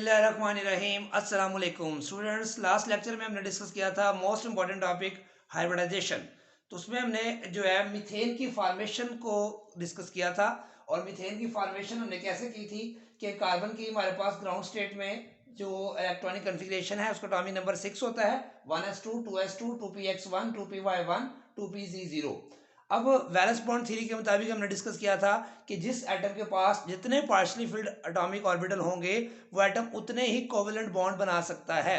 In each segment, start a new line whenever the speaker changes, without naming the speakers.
बिस्मिल्लाहिर्रहमानिर्रहीम अस्सलाम वालेकुम स्टूडेंट्स। लास्ट लेक्चर में हमने डिस्कस किया था मोस्ट इंपॉर्टेंट टॉपिक हाइब्रिडाइजेशन। तो उसमें हमने जो है मीथेन की फॉर्मेशन को डिस्कस किया था। और मीथेन की फॉर्मेशन हमने कैसे की थी कि कार्बन की हमारे पास ग्राउंड स्टेट में जो इलेक्ट्रॉनिक कन्फिग्रेशन है उसका एटॉमिक नंबर 6 होता है, 1s2 2s2 2px1 2py1 2pz0। अब वैलेंस बॉन्ड थ्योरी के मुताबिक हमने डिस्कस किया था कि जिस एटम के पास जितने पार्शली फिल्ड एटॉमिक ऑर्बिटल होंगे वो एटम उतने ही कोवेलेंट बॉन्ड बना सकता है।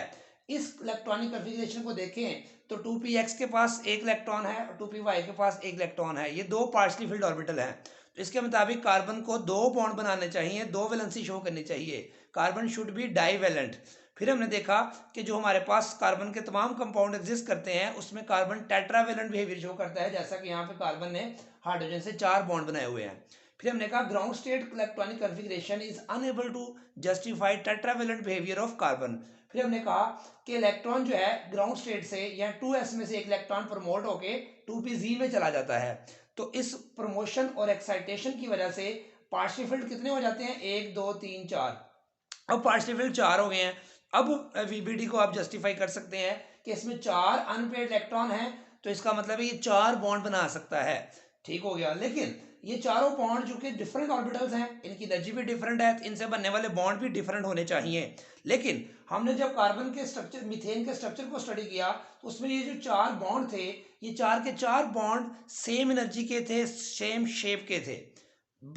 इस इलेक्ट्रॉनिक कन्फिग्रेशन को देखें तो 2px के पास एक इलेक्ट्रॉन है और 2py के पास एक इलेक्ट्रॉन है। ये दो पार्शली फिल्ड ऑर्बिटल हैं। तो इसके मुताबिक कार्बन को दो बॉन्ड बनाने चाहिए, दो वैलेंसी शो करनी चाहिए। Carbon should be divalent. फिर हमने देखा कि जो हमारे पास कार्बन के तमाम कंपाउंड एग्जिस्ट करते हैं उसमें कार्बन टेट्रावेलेंट बिहेवियर शो करता है, जैसा कि यहाँ पे कार्बन ने हाइड्रोजन से 4 बॉन्ड बनाए हुए हैं। फिर हमने कहा ground state electronic configuration is unable to justify tetravalent behaviour of carbon. फिर हमने कहा कि इलेक्ट्रॉन जो है ग्राउंड स्टेट से या 2s में से एक इलेक्ट्रॉन प्रमोट होके 2pz में चला जाता है। तो इस प्रमोशन और एक्साइटेशन की वजह से पार्शियल फील्ड कितने हो जाते हैं, 1 2 3 4। अब पार्शियल फील्ड 4 हो गए हैं। अब वीबीडी को आप जस्टिफाई कर सकते हैं कि इसमें 4 अनपेयर्ड इलेक्ट्रॉन हैं, तो इसका मतलब है ये 4 बॉन्ड बना सकता है। ठीक हो गया। लेकिन ये चारों बॉन्ड जो कि डिफरेंट ऑर्बिटल्स हैं, इनकी एनर्जी भी डिफरेंट है, तो इनसे बनने वाले बॉन्ड भी डिफरेंट होने चाहिए। लेकिन हमने जब कार्बन के स्ट्रक्चर, मीथेन के स्ट्रक्चर को स्टडी किया तो उसमें ये जो 4 बॉन्ड थे, ये 4 के 4 बॉन्ड सेम एनर्जी के थे, सेम शेप के थे,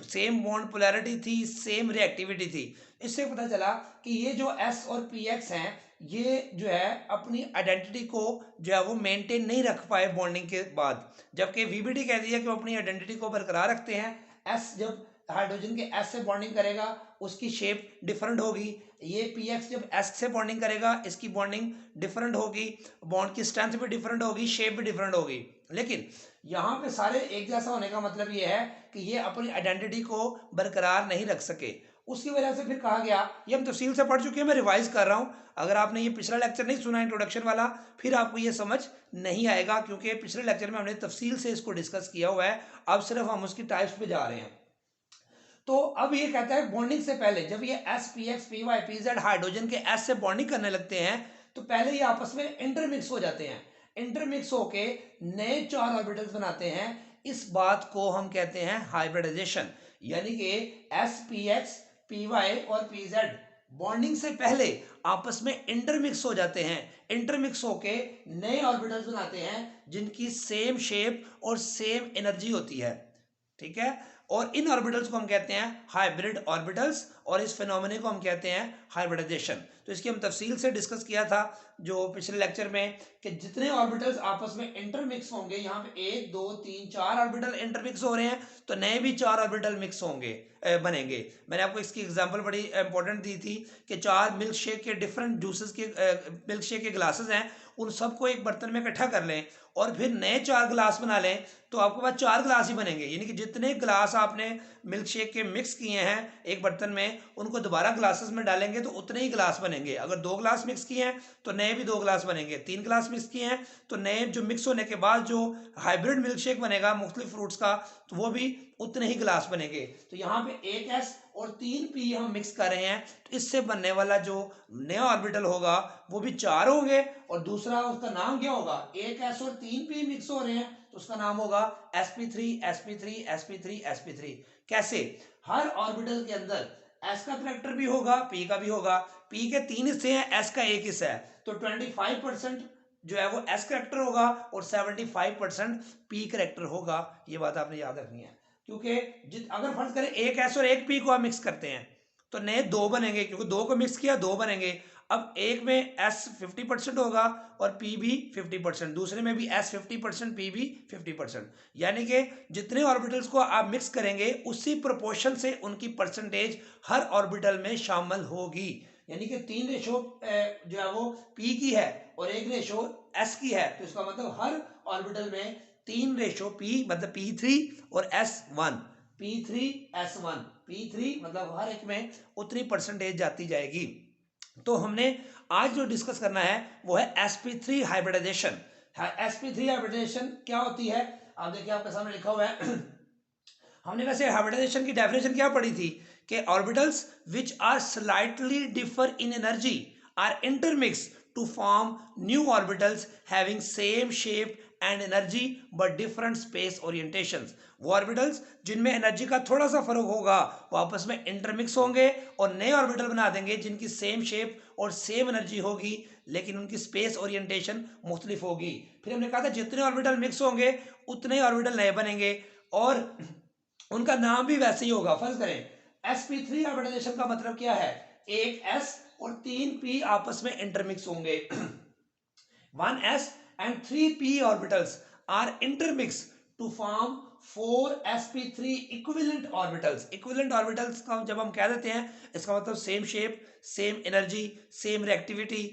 सेम बॉन्ड पोलैरिटी थी, सेम रिएक्टिविटी थी। इससे पता चला कि ये जो एस और पी एक्स हैं ये जो है अपनी आइडेंटिटी को जो है वो मेंटेन नहीं रख पाए बॉन्डिंग के बाद, जबकि वीबीडी कह दिया कि वो अपनी आइडेंटिटी को बरकरार रखते हैं। एस जब हाइड्रोजन के एस से बॉन्डिंग करेगा उसकी शेप डिफरेंट होगी, ये पी एक्स जब एस से बॉन्डिंग करेगा इसकी बॉन्डिंग डिफरेंट होगी, बॉन्ड की स्ट्रेंथ भी डिफरेंट होगी, शेप भी डिफरेंट होगी। लेकिन यहाँ पे सारे एक जैसा होने का मतलब ये है कि ये अपनी आइडेंटिटी को बरकरार नहीं रख सके। उसकी वजह से फिर कहा गया, ये हम तफसील से पढ़ चुके हैं, मैं रिवाइज कर रहा हूँ। अगर आपने ये पिछला लेक्चर नहीं सुना इंट्रोडक्शन वाला फिर आपको ये समझ नहीं आएगा, क्योंकि पिछले लेक्चर में हमने तफसील से इसको डिस्कस किया हुआ है। अब सिर्फ हम उसकी टाइप्स पे जा रहे हैं। तो अब ये कहता है बॉन्डिंग से पहले जब ये s p x p y p z hydrogen के एस से बॉन्डिंग करने लगते हैं तो पहले ये आपस में इंटरमिक्स हो जाते हैं। इंटरमिक्स होके नए 4 ऑर्बिटल्स बनाते हैं। इस बात को हम कहते हैं हाइब्रिडाइजेशन। यानी कि s p x p y और पी जेड बॉन्डिंग से पहले आपस में इंटरमिक्स हो जाते हैं। इंटरमिक्स होके नए ऑर्बिटल्स बनाते हैं जिनकी सेम शेप और सेम एनर्जी होती है। ठीक है। और इन ऑर्बिटल्स को हम कहते हैं हाइब्रिड ऑर्बिटल्स और इस फिनोमेना को हम कहते हैं हाइब्रिडाइजेशन। तो इसकी हम तफसील से डिस्कस किया था जो पिछले लेक्चर में कि जितने ऑर्बिटल्स आपस में इंटरमिक्स होंगे, यहाँ पे 1 2 3 4 ऑर्बिटल इंटरमिक्स हो रहे हैं तो नए भी 4 ऑर्बिटल मिक्स होंगे, बनेंगे। मैंने आपको इसकी एग्जांपल बड़ी इंपॉर्टेंट दी थी कि 4 मिल्क शेक के डिफरेंट जूसेस के मिल्क शेक के ग्लासेस हैं, उन सबको एक बर्तन में इकट्ठा कर लें और फिर नए 4 गिलास बना लें तो आपके पास 4 गिलास ही बनेंगे। यानी कि जितने गिलास आपने मिल्क शेक के मिक्स किए हैं एक बर्तन में उनको दोबारा ग्लासेस में डालेंगे तो उतने ही गिलास बनेंगे। अगर 2 गिलास मिक्स किए हैं तो नए भी 2 गिलास बनेंगे, 3 गिलास मिक्स किए हैं तो नए जो मिक्स होने के बाद जो हाइब्रिड मिल्क शेक बनेगा मुख्तलिफ फ्रूट्स का तो वो भी उतने ही गिलास बनेंगे। तो यहाँ पे 1s और 3p हम मिक्स कर रहे हैं तो इससे बनने वाला जो नया ऑर्बिटल होगा वो भी 4 होंगे और दूसरा उसका नाम क्या होगा, 1s और 3p मिक्स हो रहे हैं तो उसका नाम होगा sp3 sp3 sp3 sp3। कैसे? हर ऑर्बिटल के अंदर s का करैक्टर भी होगा, p का भी होगा। p के 3 हिस्से हैं, s का 1 हिस्सा है, तो 25% जो है वो s करैक्टर होगा और 75% p करैक्टर होगा। ये बात आपने याद रखनी है, क्योंकि अगर फर्ज करें एक s और एक p को आप मिक्स करते हैं तो नए 2 बनेंगे, क्योंकि 2 को मिक्स किया 2 बनेंगे। अब एक में s 50% होगा और p भी 50%, दूसरे में भी s 50% p भी 50%। यानी कि जितने ऑर्बिटल्स को आप मिक्स करेंगे उसी प्रोपोर्शन से उनकी परसेंटेज हर ऑर्बिटल में शामिल होगी। यानी कि 3 रेशो जो है वो p की है और 1 रेशो s की है, तो इसका मतलब हर ऑर्बिटल में 3 रेशो p मतलब p3 और s1, p3 s1, p3 मतलब हर एक में उतनी परसेंटेज जाती जाएगी। तो हमने आज जो डिस्कस करना है वो है sp3 हाइब्रिडाइजेशन। sp3 हाइब्रिडाइजेशन क्या होती है आप देखिए, आपके सामने लिखा हुआ है। हमने वैसे हाइब्रिडाइजेशन की डेफिनेशन क्या पढ़ी थी कि orbitals which are slightly differ in energy are intermix to form new orbitals having same shape and energy but different space orientations. वो ऑर्बिटल्स जिनमें एनर्जी का थोड़ा सा फर्क होगा वो आपस में इंटरमिक्स होंगे और नए ऑर्बिटल बना देंगे जिनकी सेम शेप और सेम एनर्जी होगी, लेकिन उनकी स्पेस ओरिएंटेशन मुख्तलिफ होगी। फिर हमने कहा था जितने ऑर्बिटल मिक्स होंगे उतने ही ऑर्बिटल नए बनेंगे और उनका नाम भी वैसे ही होगा। फर्ज करें sp3 ऑर्बिटाइजेशन का मतलब क्या है, एक s और 3p आपस में इंटरमिक्स होंगे। 1s and 3p orbitals are intermixed to form 4sp3 equivalent orbitals। equivalent orbitals का जब हम कह देते हैं इसका मतलब same shape, same energy, same reactivity,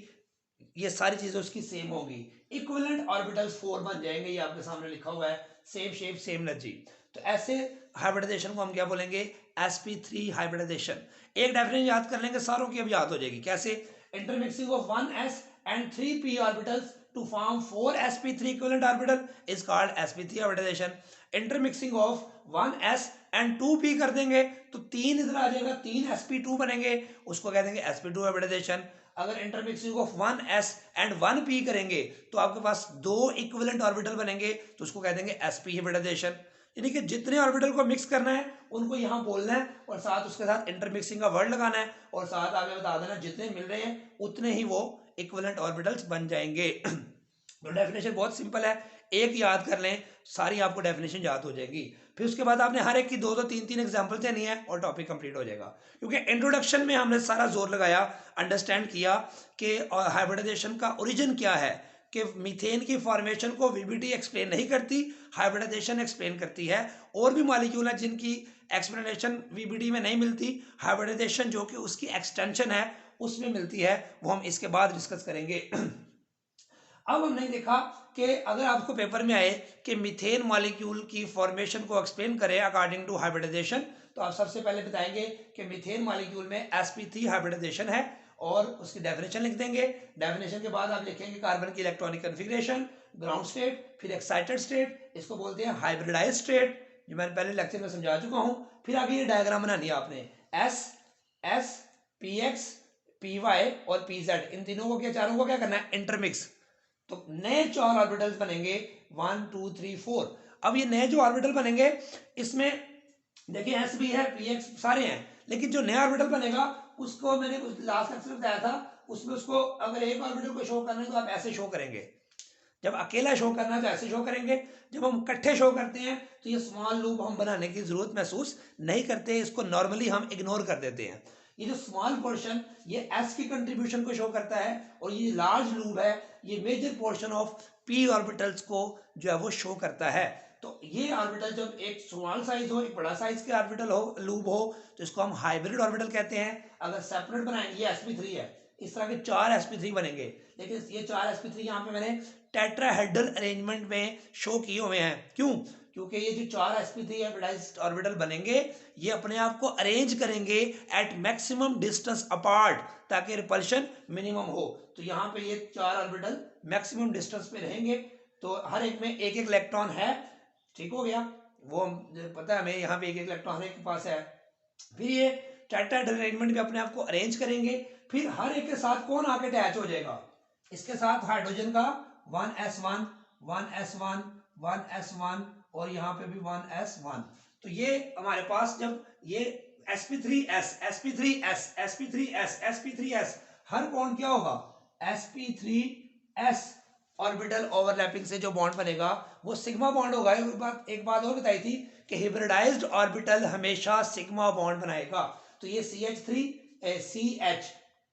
ये सारी चीजें उसकी सेम होगी। इक्विवेलेंट ऑर्बिटल्स 4 बन जाएंगे, ये आपके सामने लिखा हुआ है, सेम शेप सेम एनर्जी। तो ऐसे हाइब्रिडाइजेशन को हम क्या बोलेंगे, sp3 हाइब्रिडाइजेशन। एक डेफिनेशन याद कर लेंगे, सारों की अब याद हो जाएगी। कैसे, intermixing of 1s and 3p orbitals to form 4sp3 equivalent orbital is called sp3 hybridization। Intermixing of 1s and 2p कर देंगे तो 3 इधर आ जाएगा, 3 sp2 बनेंगे, उसको कह देंगे sp2 हाइब्रिडाइजेशन। अगर intermixing of 1s and 1p करेंगे तो आपके पास 2 इक्विवेलेंट ऑर्बिटल बनेंगे, तो उसको कह देंगे sp हाइब्रिडाइजेशन। यानी कि जितने ऑर्बिटल को मिक्स करना है उनको यहाँ बोलना है और साथ उसके साथ इंटरमिक्सिंग का वर्ड लगाना है और साथ आगे बता देना जितने मिल रहे हैं उतने ही वो इक्विवेलेंट ऑर्बिटल्स बन जाएंगे। तो डेफिनेशन बहुत सिंपल है, एक याद कर लें, सारी आपको डेफिनेशन याद हो जाएगी। फिर उसके बाद आपने हर एक की 2-2 3-3 एग्जांपल देनी है और टॉपिक कंप्लीट हो जाएगा। क्योंकि इंट्रोडक्शन में हमने सारा जोर लगाया, अंडरस्टैंड किया कि हाइब्रिडाइजेशन का ओरिजिन क्या है, कि मीथेन की फॉर्मेशन को वीबीटी एक्सप्लेन नहीं करती, हाइब्रिडाइजेशन एक्सप्लेन करती है। और भी मॉलिक्यूल हैं जिनकी एक्सप्लेनेशन वीबीटी में नहीं मिलती, हाइब्रिडाइजेशन जो कि उसकी एक्सटेंशन है उसमें मिलती है, वो हम इसके बाद डिस्कस करेंगे। अब हमने देखा कि अगर आपको पेपर में आए कि मीथेन मॉलिक्यूल की फॉर्मेशन को एक्सप्लेन करें अकॉर्डिंग टू हाइब्रिडाइजेशन, तो आप सबसे पहले बताएंगे कि मीथेन मॉलिक्यूल में sp3 हाइब्रिडाइजेशन है और उसकी डेफिनेशन लिख देंगे। डेफिनेशन के बाद आप लिखेंगे कार्बन की इलेक्ट्रॉनिक कन्फिग्रेशन, ग्राउंड स्टेट, फिर एक्साइटेड स्टेट, इसको बोलते हैं हाइब्रिडाइज्ड स्टेट, जो मैंने पहले लेक्चर में समझा चुका हूं। फिर आगे ये डायग्राम बनानी है आपने, s s px py और pz, इन तीनों को क्या, चारों को क्या करना है, इंटरमिक्स। तो नए 4 ऑर्बिटल्स बनेंगे 1 2 3 4। अब ये नए जो ऑर्बिटल बनेंगे इसमें देखिए s भी है, px सारे हैं, लेकिन जो नया ऑर्बिटल बनेगा उसको मैंने लास्ट लेक्चर में बताया था, उसमें उसको अगर एक ऑर्बिटल को शो करना है तो आप ऐसे शो करेंगे, जब अकेला शो करना है तो ऐसे शो करेंगे, जब हम इकट्ठे शो करते हैं तो ये स्मॉल लूप हम बनाने की जरूरत महसूस नहीं करते, इसको नॉर्मली हम इग्नोर कर देते हैं। ये जो स्मॉल पोर्शन ये s की कंट्रीब्यूशन को शो करता है और ये लार्ज लूप है ये major portion of p orbitals को जो है वो शो करता है। तो ये ऑर्बिटल जब एक स्मॉल साइज हो, एक बड़ा साइज के ऑर्बिटल हो, लूप हो, तो इसको हम हाइब्रिड ऑर्बिटल कहते हैं। अगर सेपरेट बनाएंगे, ये sp3 है, इस तरह के 4 sp3 बनेंगे, लेकिन ये 4 sp3 यहाँ पे मैंने टेट्राहेड्रल अरेंजमेंट में शो किए हुए हैं। क्यों? क्योंकि ये जो 4 sp3 हाइब्रिडाइज्ड ऑर्बिटल बनेंगे ये अपने आप को अरेंज करेंगे एट मैक्सिमम डिस्टेंस अपार्ट, ताकि रिपल्शन मिनिमम हो। तो यहाँ पे ये 4 ऑर्बिटल मैक्सिमम डिस्टेंस पे रहेंगे, तो हर एक में एक एक इलेक्ट्रॉन है, ठीक हो गया, वो पता है हमें, यहाँ पे एक एक इलेक्ट्रॉन हर एक के पास है। फिर ये टेट्राहेड्रल अरेंजमेंट में अपने आप को अरेंज करेंगे, फिर हर एक के साथ कौन आके अटैच हो जाएगा, इसके साथ हाइड्रोजन का 1s1 1s1 1s1 और यहाँ पे भी 1s1। तो ये हमारे पास जब ये sp3s sp3s sp3s sp3s हर बॉन्ड क्या होगा, sp3s ऑर्बिटल ओवरलैपिंग से जो बॉन्ड बनेगा वो सिग्मा बॉन्ड होगा। एक बात और बताई थी कि हाइब्रिडाइज्ड ऑर्बिटल हमेशा सिग्मा बॉन्ड बनाएगा। तो ये CH3 CH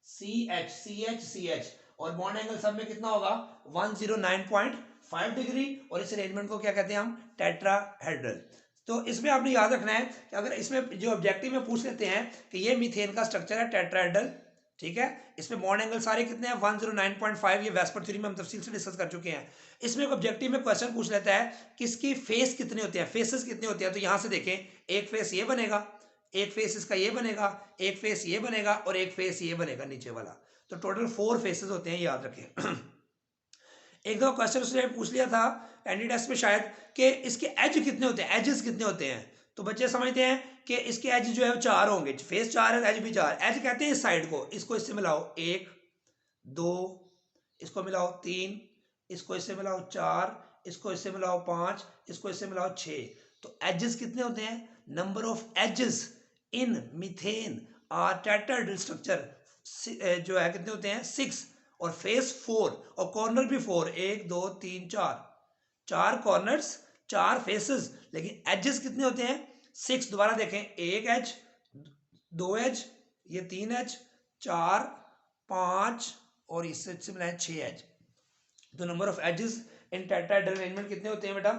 CH CH CH और बॉन्ड एंगल सब में कितना होगा, 109.5 डिग्री, और इस अरेंजमेंट को क्या कहते हैं हम, टेट्राहेड्रल। तो इसमें आपने याद रखना है कि अगर इसमें जो ऑब्जेक्टिव में पूछ लेते हैं कि ये मीथेन का स्ट्रक्चर है टेट्राहेड्रल, ठीक है, इसमें बॉन्ड एंगल सारे कितने हैं, 109.5, ये वेस्पर थ्योरी में हम तफसील से डिस्कस कर चुके हैं। इसमें एक ऑब्जेक्टिव में क्वेश्चन पूछ लेता है कि इसकी फेस कितने होते हैं, फेसेस कितने होते हैं, तो यहाँ से देखें, एक फेस ये बनेगा, एक फेस इसका ये बनेगा, एक फेस ये बनेगा और एक फेस ये बनेगा नीचे वाला, तो टोटल 4 फेसेस होते हैं, याद रखें। एक दो क्वेश्चन उसने पूछ लिया था कैंडिडेट्स में शायद कि इसके एज कितने होते हैं, एजेस कितने होते हैं, तो बच्चे समझते हैं कि इसके एज जो है वो 4 होंगे, फेस 4 है, एज भी 4। एज कहते हैं इस साइड को, इसको इससे मिलाओ 1 2, इसको मिलाओ 3, इसको इससे मिलाओ 4, इसको इससे मिलाओ 5, इसको इससे मिलाओ 6। तो एजेस कितने होते हैं? Number of edges in methane or tetrahedral structure जो है कितने होते हैं? 6। और फेस 4 और कॉर्नर भी 4, 1 2 3 4, 4 कॉर्नर्स 4 फेसेस, लेकिन एजेस कितने होते हैं? 6। दोबारा देखें, 1 एज, 2 एज, ये 3 एज, 4 5 और इससे मिलाएं 6 एज। तो number of edges in tetrahedral arrangement कितने होते हैं बेटा?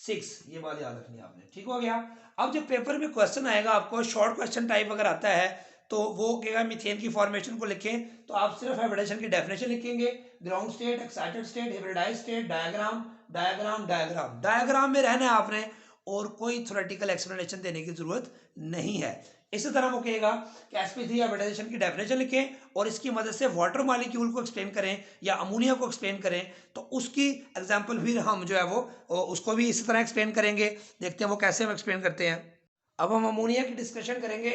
6। ये बात याद रखनी है आपने, ठीक हो गया। अब जब पेपर में क्वेश्चन आएगा आपको शॉर्ट क्वेश्चन टाइप अगर आता है तो वो कहेगा मीथेन की फॉर्मेशन को लिखें, तो आप सिर्फ हाइब्रिडाइजेशन की डेफिनेशन लिखेंगे, ground state, excited state, hybridised state, diagram diagram diagram diagram में रहना है आपने, और कोई थ्योरेटिकल एक्सप्लेनेशन देने की जरूरत नहीं है। इसी तरह वो कहेगा कि sp3 हाइब्रिडाइजेशन की डेफिनेशन लिखें और इसकी मदद से वाटर मॉलिक्यूल को एक्सप्लेन करें या अमोनिया को एक्सप्लेन करें, तो उसकी एग्जांपल फिर हम जो है वो उसको भी इसी तरह एक्सप्लेन करेंगे। देखते हैं वो कैसे हम एक्सप्लेन करते हैं। अब हम अमोनिया की डिस्कशन करेंगे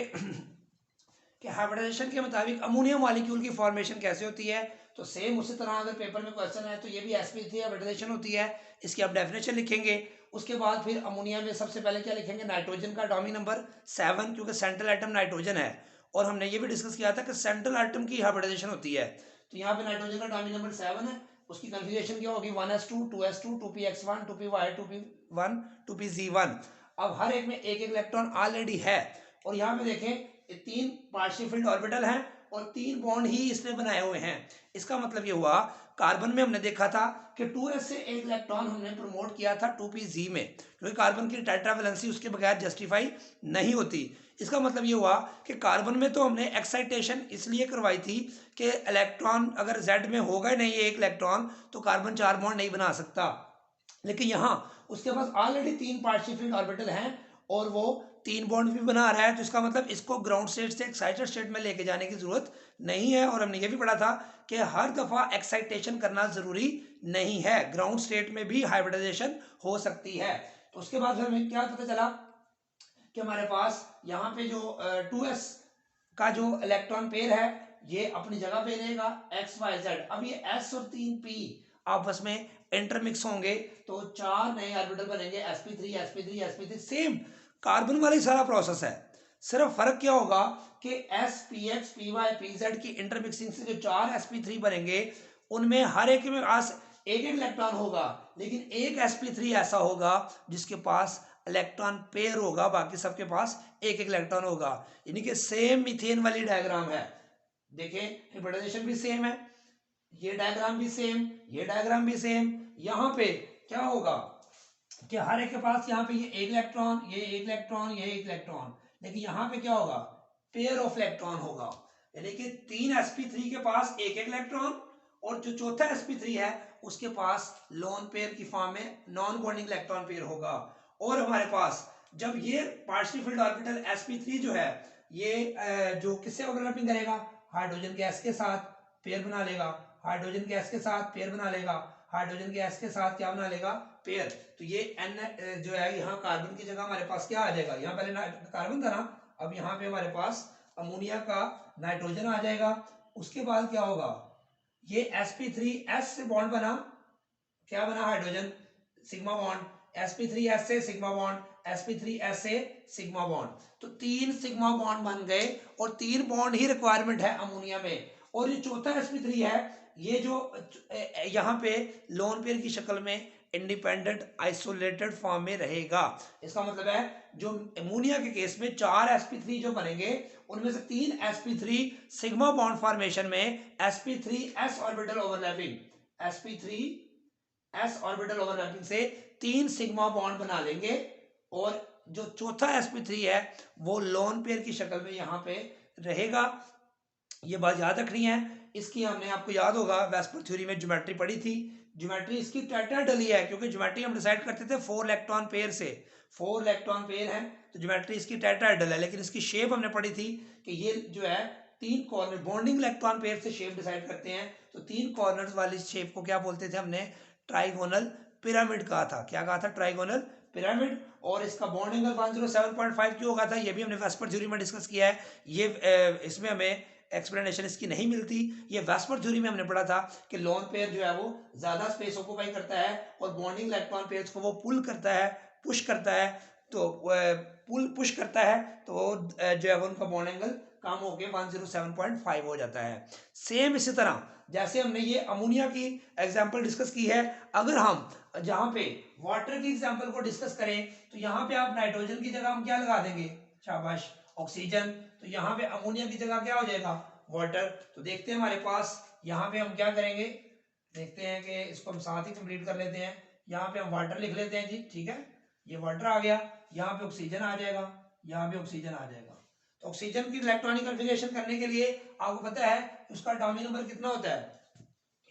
कि हाइब्रिडाइजेशन के मुताबिक अमोनिया मॉलिक्यूल की फॉर्मेशन कैसे होती है। तो सेम उसी तरह अगर पेपर में क्वेश्चन है तो ये भी sp3 हाइब्रिडाइजेशन होती है, इसकी आप डेफिनेशन लिखेंगे। उसके बाद फिर अमोनिया में सबसे पहले क्या लिखेंगे? नाइट्रोजन का एटॉमिक नंबर 7, क्योंकि सेंट्रल एटम नाइट्रोजन है। और हमने ये भी डिस्कस किया था कि सेंट्रल एटम की हाइब्रिडाइजेशन होती है। तो यहाँ पे नाइट्रोजन का एटॉमिक नंबर 7 है, उसकी कन्फिग्रेशन क्या होगी? 1s2 2s2 2px1 2py 2p1 2pz1। अब हर एक में एक एक इलेक्ट्रॉन ऑलरेडी है, और यहाँ पे देखें 3 पार्शियल फिल्ड ऑर्बिटल हैं और 3 बॉन्ड ही इसने बनाए हुए हैं। इसका मतलब ये हुआ, कार्बन में हमने देखा था कि 2s से एक इलेक्ट्रॉन हमने प्रमोट किया था 2pz में, क्योंकि कार्बन की टेट्रावैलेंसी उसके बगैर जस्टिफाई नहीं होती। इसका मतलब ये हुआ कि कार्बन में तो हमने एक्साइटेशन इसलिए करवाई थी कि इलेक्ट्रॉन अगर z में होगा ही नहीं एक इलेक्ट्रॉन तो कार्बन 4 बॉन्ड नहीं बना सकता, लेकिन यहाँ उसके पास ऑलरेडी 3 पार्शियल फिल्ड ऑर्बिटल हैं और वो 3 बॉन्ड भी बना रहा है। तो इसका मतलब इसको ग्राउंड स्टेट से एक्साइटेड स्टेट में लेके जाने की जरूरत नहीं है। और हमने ये भी पढ़ा था कि हर दफा एक्साइटेशन करना जरूरी नहीं है, ग्राउंड स्टेट में भी हाइब्रिडाइजेशन हो सकती है। तो उसके बाद हमें क्या पता चला कि हमारे पास यहाँ पे जो 2s का जो इलेक्ट्रॉन पेयर है ये अपनी जगह पे रहेगा XYZ। अब ये s और 3p आपस में इंटरमिक्स होंगे तो 4 नए ऑर्बिटल बनेंगे, sp3 sp3 sp3। Same carbon वाला ही सारा प्रोसेस है, सिर्फ फर्क क्या होगा कि s px py pz की इंटरमिक्सिंग से जो 4 sp3 बनेंगे उनमें हर एक में पास एक एक इलेक्ट्रॉन होगा, लेकिन एक sp3 ऐसा होगा जिसके पास इलेक्ट्रॉन पेयर होगा, बाकी सबके पास एक एक इलेक्ट्रॉन होगा। यानी कि सेम मीथेन वाली डायग्राम है। देखें हाइब्रिडाइजेशन भी सेम है, ये डायग्राम भी सेम, ये डायग्राम भी सेम। यहाँ पे क्या होगा कि हर एक के पास यहाँ पे ये एक इलेक्ट्रॉन, ये एक इलेक्ट्रॉन, ये एक इलेक्ट्रॉन, लेकिन यहाँ पे क्या होगा? पेयर ऑफ इलेक्ट्रॉन होगा। यानी कि 3 sp3 के पास एक एक इलेक्ट्रॉन और जो चौथा sp3 है उसके पास लोन पेयर की फॉर्म में नॉन बॉन्डिंग इलेक्ट्रॉन पेयर होगा। और हमारे पास जब ये पार्शियल फिल्ड ऑर्बिटल sp3 जो है ये जो किससे ओवरलैपिंग करेगा? हाइड्रोजन गैस के साथ पेयर बना लेगा, हाइड्रोजन गैस के साथ पेयर बना लेगा, हाइड्रोजन गैस के साथ क्या बना लेगा? पेयर। तो ये N जो है यहाँ कार्बन की जगह हमारे पास क्या आ जाएगा? यहाँ पहले कार्बन था ना, अब यहाँ पे हमारे पास अमोनिया का नाइट्रोजन आ जाएगा। उसके बाद क्या होगा? ये sp3s से बॉन्ड बना, क्या बना? हाइड्रोजन सिग्मा बॉन्ड, sp3s से सिग्मा बॉन्ड, sp3s से सिग्मा बॉन्ड। तो 3 सिग्मा बॉन्ड बन गए और 3 बॉन्ड ही रिक्वायरमेंट है अमोनिया में। और ये चौथा sp3 है ये जो यहाँ पे लोन पेयर की शक्ल में इंडिपेंडेंट आइसोलेटेड फॉर्म में रहेगा। इसका मतलब है जो अमोनिया के केस में 4 sp3 जो बनेंगे उनमें से 3 sp3 सिग्मा बॉन्ड फॉर्मेशन में sp3s orbital overlapping, sp3s orbital overlapping से 3 सिग्मा बॉन्ड बना लेंगे और जो चौथा sp3 है वो लोन पेयर की शक्ल में यहाँ पे रहेगा। ये बात याद रखनी है। इसकी हमने आपको याद होगा वेस्पर थ्योरी में ज्योमेट्री पढ़ी थी। ज्योमेट्री इसकी टेट्राहेड्रल है क्योंकि ज्योमेट्री हम डिसाइड करते थे 4 इलेक्ट्रॉन पेयर से, 4 इलेक्ट्रॉन पेयर है तो ज्योमेट्री इसकी टेट्राहेड्रल है। लेकिन इसकी शेप हमने पढ़ी थी कि ये जो है 3 कॉर्नर बॉन्डिंग इलेक्ट्रॉन पेयर से शेप डिसाइड करते हैं। तो 3 कॉर्नर्स वाली शेप को क्या बोलते थे हमने? ट्राइगोनल पिरामिड कहा था। क्या कहा था? ट्राइगोनल पिरामिड, और इसका बॉन्ड एंगल 107.5 क्यों होगा था ये भी हमने वेस्पर थ्योरी में डिस्कस किया है। ये इसमें हमें एक्सप्लेनेशन इसकी नहीं मिलती। ये वेस्पर थ्योरी में हमने पढ़ा था कि लोन पेयर जो है वो ज्यादा स्पेस ऑक्यूपाई करता है और बॉन्डिंग इलेक्ट्रॉन पेयर्स को वो पुल करता है, पुश करता है, तो पुश करता है, तो जो है वो उनका बॉन्ड एंगल कम होके 107.5 हो जाता है। सेम इसी तरह जैसे हमने ये अमोनिया की एग्जांपल डिस्कस की है, अगर हम जहां पे वाटर की एग्जांपल को डिस्कस करें तो यहाँ पे आप नाइट्रोजन की जगह हम क्या लगा देंगे, शाबाश, ऑक्सीजन। तो यहाँ पे अमोनिया की जगह क्या हो जाएगा, वाटर। तो देखते हैं हमारे पास यहाँ पे हम क्या करेंगे, देखते हैं कि इसको हम साथ ही कंप्लीट कर लेते हैं। यहाँ पे हम वाटर लिख लेते हैं जी, ठीक है, ये वाटर आ गया, यहाँ पे ऑक्सीजन आ जाएगा, यहाँ पे ऑक्सीजन आ जाएगा। तो ऑक्सीजन की इलेक्ट्रॉनिक कन्फिगरेशन करने के लिए आपको पता है उसका एटॉमिक नंबर कितना होता है,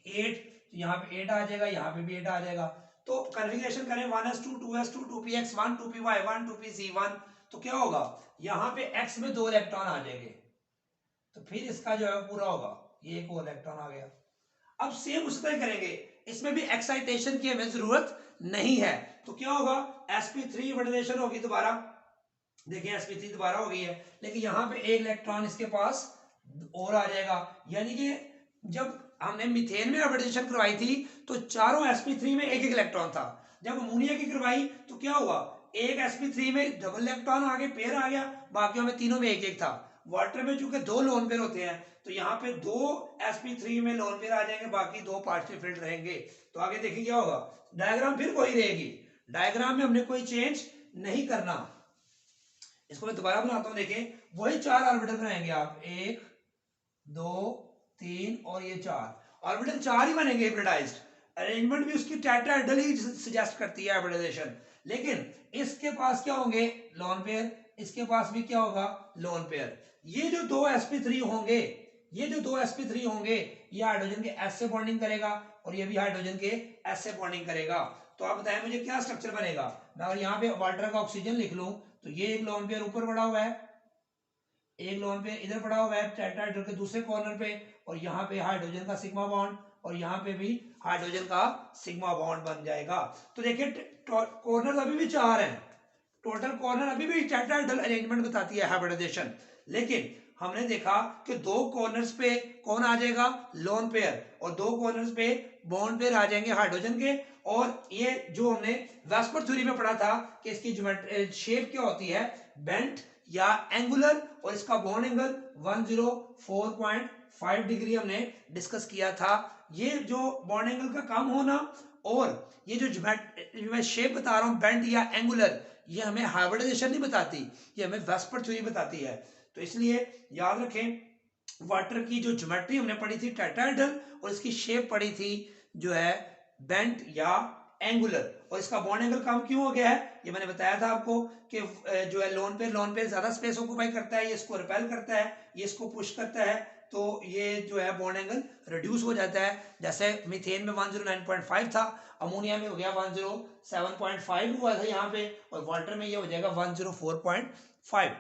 8। तो यहाँ पे 8 आ जाएगा, यहाँ पे भी 8 आ जाएगा। तो कन्फिगरेशन करें 1s2 2s2 2px1 2py1 2pz1, तो क्या होगा, यहाँ पे x में 2 इलेक्ट्रॉन आ जाएंगे, तो फिर इसका जो है पूरा होगा, ये एक और इलेक्ट्रॉन आ गया। अब सेम उसी तरह करेंगे, इसमें भी एक्साइटेशन की हमें जरूरत नहीं है। तो क्या होगा, sp3 हाइब्रिडाइजेशन होगी दोबारा, देखिए sp3 दोबारा हो गई है, लेकिन यहाँ पे एक इलेक्ट्रॉन इसके पास और आ जाएगा। यानी कि जब हमने मीथेन में हाइब्रिडाइजेशन करवाई थी तो चारों sp3 में एक एक इलेक्ट्रॉन था। जब अमोनिया की करवाई तो क्या हुआ, एक sp3 में डबल इलेक्ट्रॉन आ गए, पेयर आ गया, बाकियों में तीनों में एक एक था। वाटर में चूंकि 2 लोन पेयर होते हैं तो यहाँ पे 2 sp3 में लोन पेयर आ जाएंगे, बाकी 2 पार्शियल फिल्ड रहेंगे। तो आगे देखिए क्या होगा, डायग्राम फिर वही रहेगी, डायग्राम में हमने कोई चेंज नहीं करना। इसको मैं दोबारा बनाता हूं, देखें वही 4 ऑर्बिटल बनाएंगे आप, 1 2 3 और ये 4 ऑर्बिटल, 4 ही बनेंगे हाइब्रिडाइज्ड। अरेंजमेंट भी उसकी टेट्राहेड्रल ही सजेस्ट करती है हाइब्रिडाइजेशन, लेकिन इसके पास क्या होंगे, लोन पेयर, इसके पास भी क्या होगा, लोन पेयर। ये जो 2 sp3 होंगे, ये जो 2 sp3 होंगे, ये हाइड्रोजन के एस से बॉन्डिंग करेगा और ये भी हाइड्रोजन के एस से बॉन्डिंग करेगा। तो आप बताएं मुझे क्या स्ट्रक्चर बनेगा। मैं अगर यहाँ पे वाटर का ऑक्सीजन लिख लूं तो ये एक लोन पेयर ऊपर पड़ा हुआ है, एक लोन पेयर इधर पड़ा हुआ है टेट्राहेड्रल के दूसरे कॉर्नर पे, और यहाँ पे हाइड्रोजन का सिग्मा बॉन्ड, और यहाँ पे भी हाइड्रोजन का सिग्मा बॉन्ड बन जाएगा। तो देखिए कॉर्नर अभी भी 4 हैं, टोटल कॉर्नर अभी भी टेट्राहेड्रल अरेंजमेंट बताती है हाइब्रिडाइजेशन। लेकिन हमने देखा कि 2 कॉर्नर्स पे कौन आ जाएगा, लोन पेयर, और 2 कॉर्नर्स पे बॉन्ड पेयर आ जाएंगे हाइड्रोजन के। और ये जो हमने वेस्पर थ्योरी में पढ़ा था कि इसकी शेप क्या होती है, बेंट या एंगुलर, और इसका बॉन्ड एंगल 104.5 डिग्री हमने डिस्कस किया था। ये जो बॉन्ड एंगल का कम होना और ये जो मैं शेप बता रहा हूं बेंट या एंगुलर, ये हमें हाइब्रिडाइजेशन नहीं बताती, ये हमें वेस्पर थ्योरी बताती है। तो इसलिए याद रखें वाटर की जो ज्योमेट्री हमने पढ़ी थी टेट्राहेड्रल, और इसकी शेप पढ़ी थी जो है बेंट या एंगुलर। और इसका बॉन्ड एंगल कम क्यों हो गया है, ये मैंने बताया था आपको कि जो है लोन पेयर ज्यादा स्पेस ऑक्यूपाई करता है, ये इसको रिपेल करता है, ये इसको पुश करता है, तो ये जो है बॉन्ड एंगल रिड्यूस हो जाता है। जैसे मीथेन में 109.5 था, अमोनिया में हो गया 107.5 हुआ था यहाँ पे, और वाटर में ये हो जाएगा 104.5।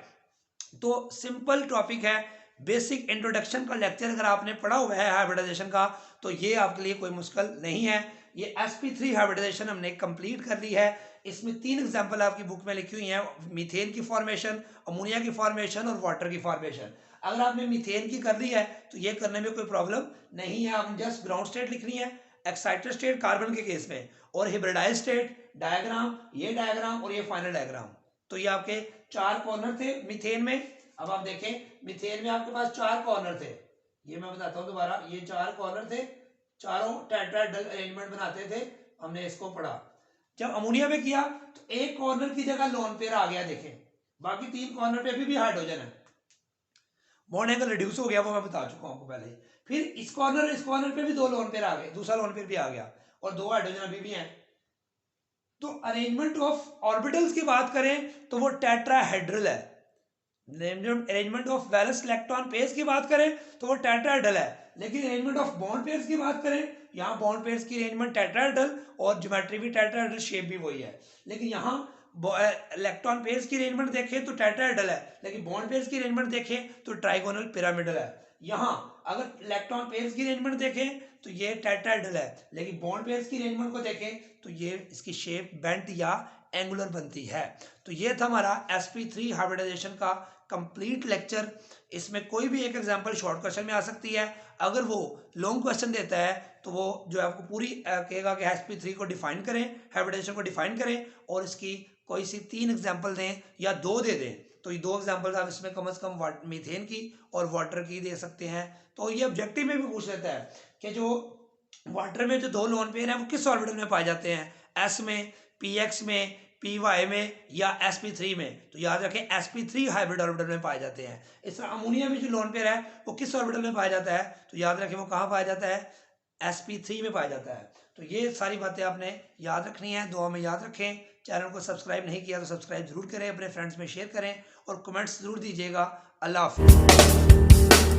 तो सिंपल टॉपिक है, बेसिक इंट्रोडक्शन का लेक्चर अगर आपने पढ़ा हुआ है हाइब्रिडाइजेशन का तो ये आपके लिए कोई मुश्किल नहीं है। ये sp3 हाइब्रिडाइजेशन हमने कंप्लीट कर ली है। इसमें 3 एग्जांपल आपकी बुक में लिखी हुई हैं, मीथेन की फॉर्मेशन, अमोनिया की फॉर्मेशन और वाटर की फॉर्मेशन। अगर आपने मीथेन की कर ली है तो ये करने में कोई प्रॉब्लम नहीं है, आपने जस्ट ग्राउंड स्टेट लिखनी है, एक्साइटेड स्टेट कार्बन के केस में, और हाइब्रिडाइज्ड स्टेट डायग्राम, ये डायग्राम और ये फाइनल डायग्राम। तो ये आपके 4 कॉर्नर थे मीथेन में। अब आप देखें मीथेन में आपके पास 4 कॉर्नर थे, ये मैं बताता हूं दोबारा, ये 4 कॉर्नर थे, चारों टेट्राहेड्रल अरेंजमेंट बनाते थे, हमने इसको पढ़ा। जब अमोनिया में किया तो एक कॉर्नर की जगह लोन पेयर आ गया, देखें बाकी 3 कॉर्नर पे अभी भी हाइड्रोजन है, बॉन्ड एंगल रिड्यूस हो गया, वो मैं बता चुका हूं आपको पहले ही। फिर इस कॉर्नर पे भी 2 लोन पेयर आ गए, दूसरा लोन पेयर भी आ गया, और 2 हाइड्रोजन अभी भी हैं। तो अरेंजमेंट ऑफ ऑर्बिटल्स की बात करें तो वो टेट्राहेड्रल है। Arrangement of valence electron pairs की बात करें तो वो टेट्राहेड्रल है। लेकिन अरेंजमेंट ऑफ बॉन्ड पेयर्स की बात करें, यहाँ बॉन्ड पेयर्स की अरेंजमेंट टेट्राहेड्रल और ज्योमेट्री भी टेट्राहेड्रल, शेप भी वही है। लेकिन यहाँ इलेक्ट्रॉन पेयर्स की अरेंजमेंट देखें तो टेट्राहेड्रल है, लेकिन बॉन्ड पेयर्स की अरेंजमेंट देखें तो ट्राइगोनल पिरामिडल है। यहाँ अगर इलेक्ट्रॉन पेयर्स की अरेंजमेंट देखें तो ये टेट्राहेड्रल है, लेकिन बॉन्ड पेयर्स की अरेंजमेंट को देखें तो ये इसकी शेप बेंट या एंगुलर बनती है। तो ये था हमारा sp3 हाइब्रिडाइजेशन का कंप्लीट लेक्चर। इसमें कोई भी एक एग्जांपल शॉर्ट क्वेश्चन में आ सकती है। अगर वो लॉन्ग क्वेश्चन देता है तो वो जो है आपको पूरी कहेगा कि sp3 को डिफाइन करें, हाइब्रिडाइजेशन को डिफाइन करें और इसकी कोई सी 3 एग्जाम्पल दें या 2 दे दें। तो ये 2 एग्जाम्पल आप इसमें कम से कम मीथेन की और वाटर की दे सकते हैं। तो ये ऑब्जेक्टिव में भी पूछ लेता है कि जो वाटर में जो 2 लोन पेयर हैं वो किस ऑर्बिटल में पाए जाते हैं, एस में, px में, py में या sp3 में। तो याद रखें sp3 हाइब्रिड ऑर्बिटल में पाए जाते हैं। इस तरह अमोनिया में जो लोन पेयर है वो किस ऑर्बिटल में पाया जाता है, तो याद रखें वो कहाँ पाया जाता है, sp3 में पाया जाता है। तो ये सारी बातें आपने याद रखनी है, दुआ में याद रखें। चैनल को सब्सक्राइब नहीं किया तो सब्सक्राइब जरूर करें, अपने फ्रेंड्स में शेयर करें और कमेंट्स जरूर दीजिएगा। अल्लाह हाफिज़।